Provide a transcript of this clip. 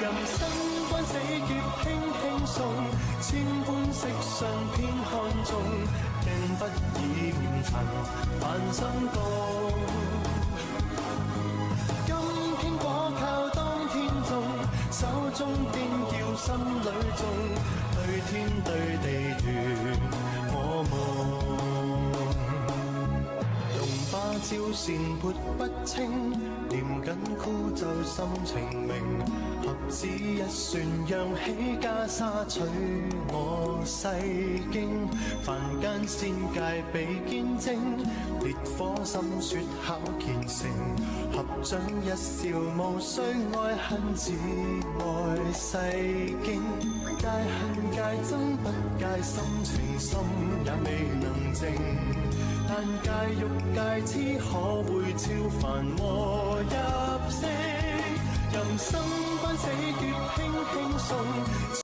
人生關死劫輕輕送，千般色相偏看中，鏡不染塵凡心動。今天果靠當天種，手中邊叫心裏種，對天對地緣我夢。把招線撥不清，念緊枯奏心情明，合指一算揚起袈裟取我世經，凡間仙界比堅貞，烈火心雪考虔誠，合掌一笑無需愛恨，只愛世經，戒恨戒憎不戒心情，心也未能靜，但戒欲戒痴可會超凡和入息，人生關死劫輕輕